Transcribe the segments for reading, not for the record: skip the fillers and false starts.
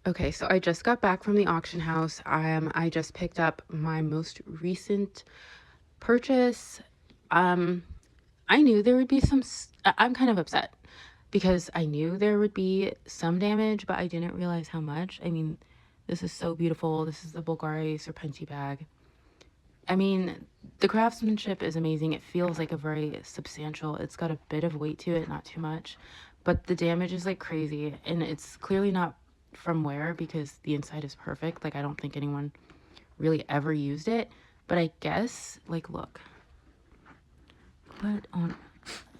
Okay, so I just got back from the auction house. I just picked up my most recent purchase. Um, I knew there would be I'm kind of upset because I knew there would be some damage, but I didn't realize how much. I mean, this is so beautiful. This is the Bulgari serpenti bag. I mean, the craftsmanship is amazing. It feels like a very substantial, it's got a bit of weight to it, not too much, but the damage is like crazy, and it's clearly not from wear because the inside is perfect. Like, I don't think anyone really ever used it, but I guess, like, look, put on,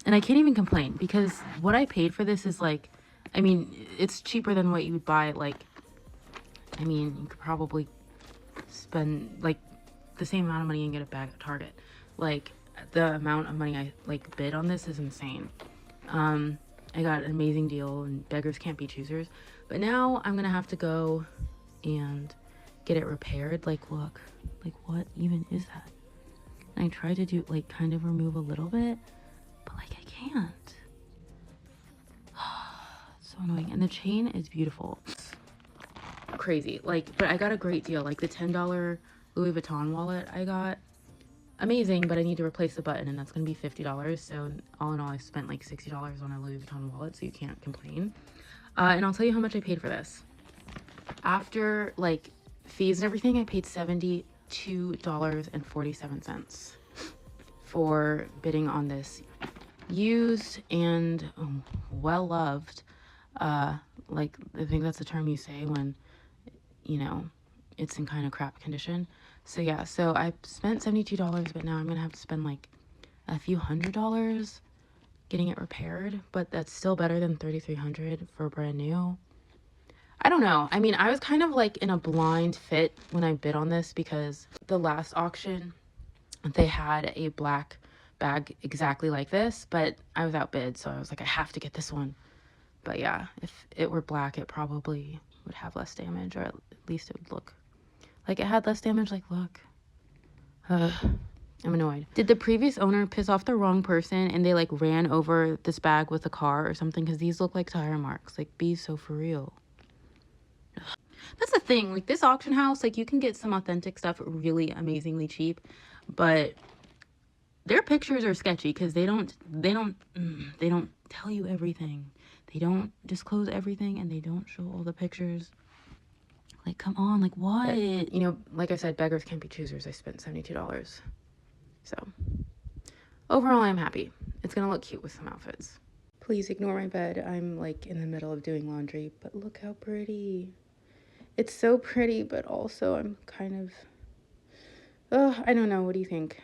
and I can't even complain because what I paid for this is like, I mean, it's cheaper than what you would buy. Like, I mean, you could probably spend like the same amount of money and get a bag at Target. Like, the amount of money I like bid on this is insane. I got an amazing deal, and beggars can't be choosers. But now I'm gonna have to go and get it repaired. Like, look, like, what even is that? And I tried to do like kind of remove a little bit, but like I can't. It's so annoying. And the chain is beautiful. Crazy. Like, but I got a great deal. Like the $10 Louis Vuitton wallet I got, amazing, but I need to replace the button, and that's gonna be $50. So all in all, I spent like $60 on a Louis Vuitton wallet, so you can't complain. And I'll tell you how much I paid for this. After like fees and everything, I paid $72.47 for bidding on this used and well loved. Like, I think that's the term you say when, you know, it's in kind of crap condition. So yeah, so I spent $72, but now I'm gonna have to spend like a few $100 getting it repaired, but that's still better than $3,300 for brand new. I don't know. I mean, I was kind of like in a blind fit when I bid on this because the last auction they had a black bag exactly like this, but I was outbid, so I was like, I have to get this one. But yeah, if it were black, it probably would have less damage, or at least it would look like it had less damage. Like, look. I'm annoyed. Did the previous owner piss off the wrong person and they like ran over this bag with a car or something? Because these look like tire marks. Like, be so for real. That's the thing. Like, this auction house, like, you can get some authentic stuff really amazingly cheap, but their pictures are sketchy because they don't tell you everything. They don't disclose everything, and they don't show all the pictures. Like, come on, like, what? You know, like I said, beggars can't be choosers. I spent $72. So overall, I'm happy. It's gonna look cute with some outfits. Please ignore my bed. I'm like in the middle of doing laundry, but look how pretty. It's so pretty, but also I'm kind of, I don't know. What do you think?